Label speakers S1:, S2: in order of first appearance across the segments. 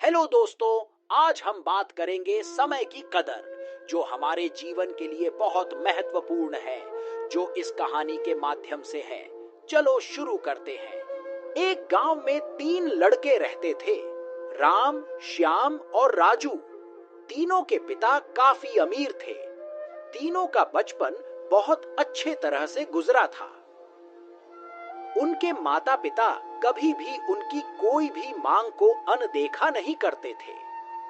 S1: Hello दोस्तों, आज हम बात करेंगे समय की कदर, जो हमारे जीवन के लिए बहुत महत्वपूर्ण है, जो इस कहानी के माध्यम से है। चलो शुरू करते हैं। एक गांव में 3 लड़के रहते थे, राम, श्याम और राजू। तीनों के पिता काफी अमीर थे। तीनों का बचपन बहुत अच्छे तरह से गुजरा था। उनके माता पिता कभी भी उनकी कोई भी मांग को अनदेखा नहीं करते थे।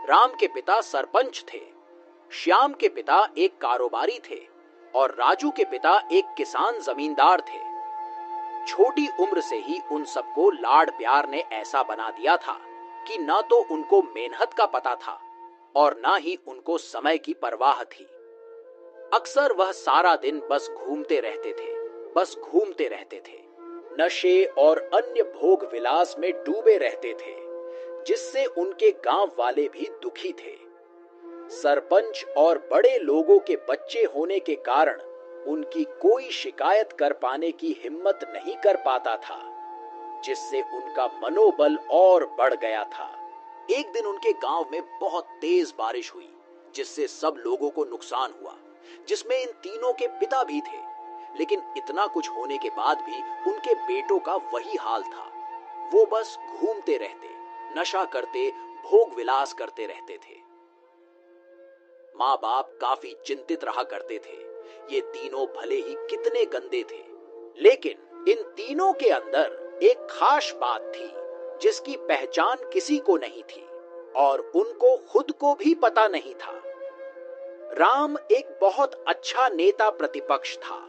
S1: राम के पिता सरपंच थे, श्याम के पिता एक कारोबारी थे और राजू के पिता एक किसान जमींदार थे। छोटी उम्र से ही उन सबको लाड प्यार ने ऐसा बना दिया था कि न तो उनको मेहनत का पता था और न ही उनको समय की परवाह थी। अक्सर वह सारा दिन बस घूमते रहते थे, बस घूमते रहते थे। नशे और अन्य भोग विलास में डूबे रहते थे, जिससे उनके गांव वाले भी दुखी थे। सरपंच और बड़े लोगों के बच्चे होने के कारण उनकी कोई शिकायत कर पाने की हिम्मत नहीं कर पाता था, जिससे उनका मनोबल और बढ़ गया था। एक दिन उनके गांव में बहुत तेज बारिश हुई, जिससे सब लोगों को नुकसान हुआ, जिसमें इन तीनों के पिता भी थे। लेकिन इतना कुछ होने के बाद भी उनके बेटों का वही हाल था। वो बस घूमते रहते, नशा करते, भोग विलास करते रहते थे। माँ बाप काफी चिंतित रहा करते थे। ये तीनों भले ही कितने गंदे थे, लेकिन इन तीनों के अंदर एक खास बात थी, जिसकी पहचान किसी को नहीं थी और उनको खुद को भी पता नहीं था। राम एक बहुत अच्छा नेता प्रतिपक्ष था,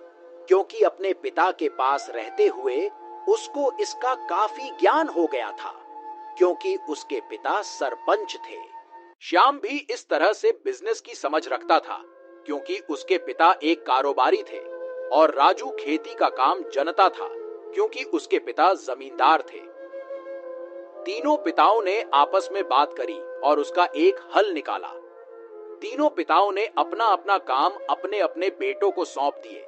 S1: क्योंकि अपने पिता के पास रहते हुए उसको इसका काफी ज्ञान हो गया था, क्योंकि उसके पिता सरपंच थे। श्याम भी इस तरह से बिजनेस की समझ रखता था, क्योंकि उसके पिता एक कारोबारी थे। और राजू खेती का काम जनता था, क्योंकि उसके पिता जमींदार थे। तीनों पिताओं ने आपस में बात करी और उसका एक हल निकाला। तीनों पिताओं ने अपना अपना काम अपने अपने बेटों को सौंप दिए,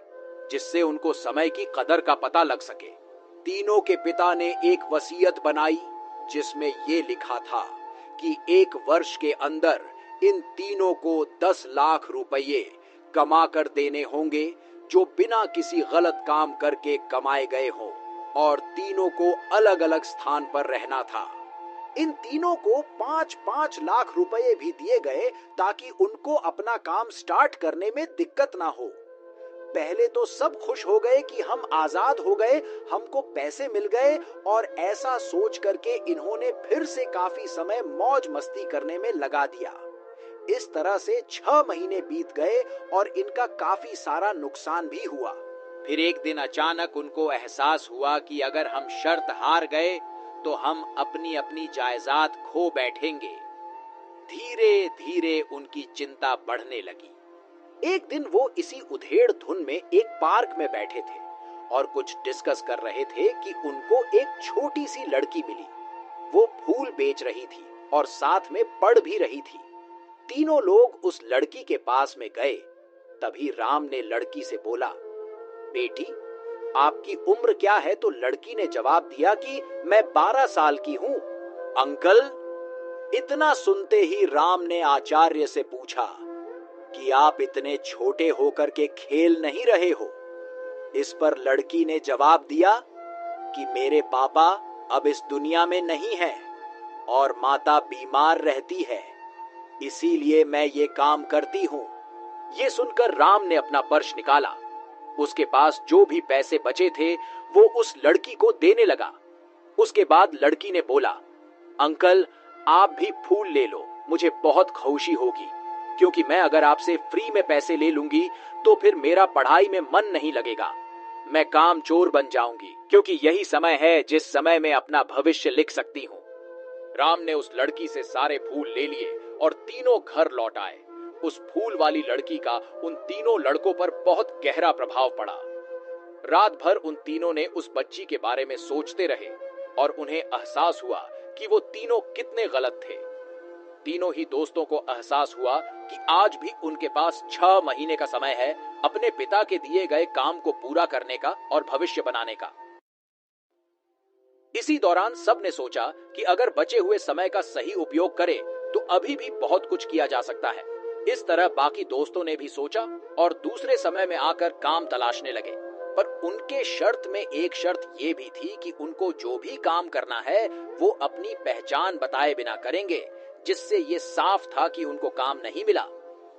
S1: जिससे उनको समय की कदर का पता लग सके। तीनों के पिता ने एक वसीयत बनाई, जिसमें ये लिखा था कि 1 वर्ष के अंदर इन तीनों को 10 लाख रुपये कमा कर देने होंगे, जो बिना किसी गलत काम करके कमाए गए हों, और तीनों को अलग अलग स्थान पर रहना था। इन तीनों को 5-5 लाख रुपए भी दिए गए, ताकि उनको अपना काम स्टार्ट करने में दिक्कत ना हो। पहले तो सब खुश हो गए कि हम आजाद हो गए, हमको पैसे मिल गए, और ऐसा सोच करके इन्होंने फिर से काफी समय मौज मस्ती करने में लगा दिया। इस तरह से 6 महीने बीत गए और इनका काफी सारा नुकसान भी हुआ। फिर एक दिन अचानक उनको एहसास हुआ कि अगर हम शर्त हार गए तो हम अपनी अपनी जायदाद खो बैठेंगे। धीरे धीरे उनकी चिंता बढ़ने लगी। एक दिन वो इसी उधेड़ धुन में एक पार्क में बैठे थे और कुछ डिस्कस कर रहे थे कि उनको एक छोटी सी लड़की मिली। वो फूल बेच रही थी और साथ में पढ़ भी रही थी। तीनों लोग उस लड़की के पास में गए। तभी राम ने लड़की से बोला, बेटी, आपकी उम्र क्या है? तो लड़की ने जवाब दिया कि मैं 12 साल की हूं। अंकल? इतना सुनते ही राम ने आचार्य से पूछा कि आप इतने छोटे होकर के खेल नहीं रहे हो? इस पर लड़की ने जवाब दिया कि मेरे पापा अब इस दुनिया में नहीं हैं और माता बीमार रहती है, इसीलिए मैं ये काम करती हूं। ये सुनकर राम ने अपना पर्स निकाला। उसके पास जो भी पैसे बचे थे वो उस लड़की को देने लगा। उसके बाद लड़की ने बोला, अंकल, आप भी फूल ले लो, मुझे बहुत खुशी होगी, क्योंकि मैं अगर आपसे फ्री में पैसे ले लूंगी तो फिर मेरा पढ़ाई में मन नहीं लगेगा। मैं काम चोर बन जाऊंगी, क्योंकि यही समय है जिस समय मैं अपना भविष्य लिख सकती हूँ। राम ने उस लड़की से सारे फूल ले लिए और तीनों घर लौट आए। उस फूल वाली लड़की का उन तीनों लड़कों पर बहुत गहरा प्रभाव पड़ा। रात भर उन तीनों ने उस बच्ची के बारे में सोचते रहे और उन्हें एहसास हुआ कि वो तीनों कितने गलत थे। तीनों ही दोस्तों को एहसास हुआ कि आज भी उनके पास 6 महीने का समय है अपने पिता के दिए गए काम को पूरा करने का और भविष्य बनाने का। इसी दौरान सबने सोचा कि अगर बचे हुए समय का सही उपयोग करें तो अभी भी बहुत कुछ किया जा सकता है। इस तरह बाकी दोस्तों ने भी सोचा और दूसरे समय में आकर काम तलाशने लगे। पर उनके शर्त में एक शर्त ये भी थी कि उनको जो भी काम करना है वो अपनी पहचान बताए बिना करेंगे, जिससे ये साफ था कि उनको काम नहीं मिला।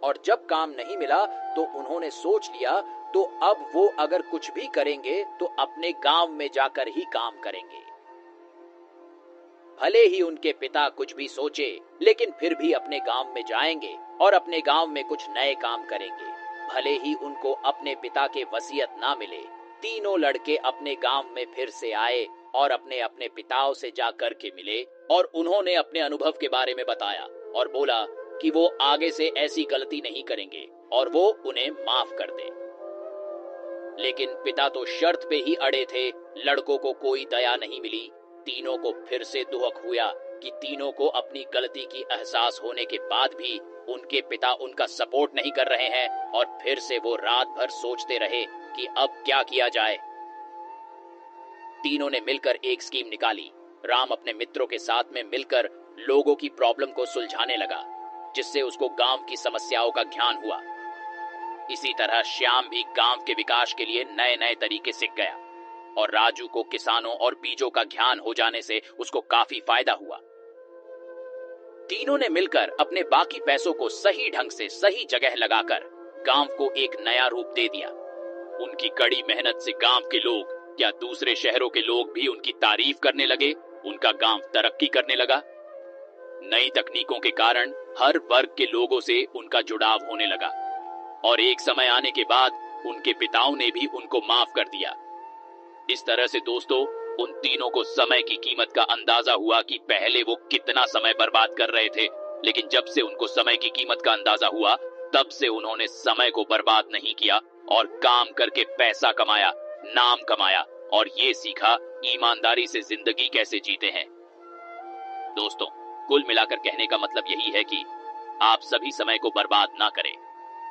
S1: और जब काम नहीं मिला तो उन्होंने सोच लिया तो अब वो अगर कुछ भी करेंगे तो अपने गांव में जाकर ही काम करेंगे। भले ही उनके पिता कुछ भी सोचे, लेकिन फिर भी अपने गांव में जाएंगे और अपने गांव में कुछ नए काम करेंगे। भले ही उनको अपने पिता के वसीयत ना मिले, तीनों लड़के अपने गांव में फिर से आए और अपने अपने पिताओं से जाकर के मिले और उन्होंने अपने अनुभव के बारे में बताया और बोला कि वो आगे से ऐसी गलती नहीं करेंगे और वो उन्हें माफ कर दे। लेकिन पिता तो शर्त पे ही अड़े थे। लड़कों को कोई दया नहीं मिली। तीनों को फिर से दुख हुआ कि तीनों को अपनी गलती की एहसास होने के बाद भी उनके पिता उनका सपोर्ट नहीं कर रहे हैं और फिर से वो रात भर सोचते रहे कि अब क्या किया जाए। तीनों ने मिलकर एक स्कीम निकाली। राम अपने मित्रों के साथ में मिलकर लोगों की प्रॉब्लम को सुलझाने लगा, जिससे उसको गांव की समस्याओं का ज्ञान हुआ। इसी तरह श्याम भी गांव के विकास के लिए नए नए तरीके सीख गया और राजू को किसानों और बीजों का ज्ञान हो जाने से उसको काफी फायदा हुआ। तीनों ने मिलकर अपने बाकी पैसों को सही ढंग से सही जगह लगाकर गांव को एक नया रूप दे दिया। उनकी कड़ी मेहनत से गांव के लोग, क्या दूसरे शहरों के लोग भी उनकी तारीफ करने लगे। उनका गांव तरक्की करने लगा। नई तकनीकों के कारण हर वर्ग के लोगों से उनका जुड़ाव होने लगा और एक समय आने के बाद उनके पिताओं ने भी उनको माफ कर दिया। इस तरह से दोस्तों, उन तीनों को समय की कीमत का अंदाजा हुआ कि पहले वो कितना समय बर्बाद कर रहे थे, लेकिन जब से उनको समय की कीमत का अंदाजा हुआ तब से उन्होंने समय को बर्बाद नहीं किया और काम करके पैसा कमाया, नाम कमाया और ये सीखा ईमानदारी से जिंदगी कैसे जीते हैं। दोस्तों, कुल मिलाकर कहने का मतलब यही है कि आप सभी समय को बर्बाद ना करें।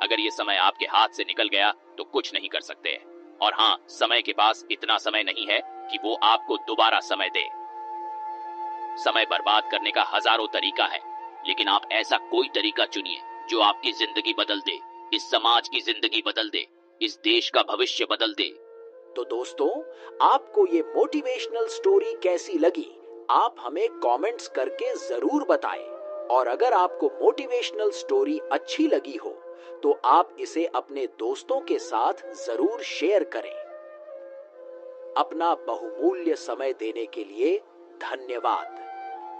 S1: अगर ये समय आपके हाथ से निकल गया तो कुछ नहीं कर सकते। और हाँ, समय के पास इतना समय नहीं है कि वो आपको दोबारा समय दे। समय बर्बाद करने का हजारों तरीका है, लेकिन आप ऐसा कोई तरीका चुनिए जो आपकी जिंदगी बदल दे, इस समाज की जिंदगी बदल दे, इस देश का भविष्य बदल दे। तो दोस्तों, आपको ये मोटिवेशनल स्टोरी कैसी लगी, आप हमें कमेंट्स करके जरूर बताएं। और अगर आपको मोटिवेशनल स्टोरी अच्छी लगी हो तो आप इसे अपने दोस्तों के साथ जरूर शेयर करें। अपना बहुमूल्य समय देने के लिए धन्यवाद।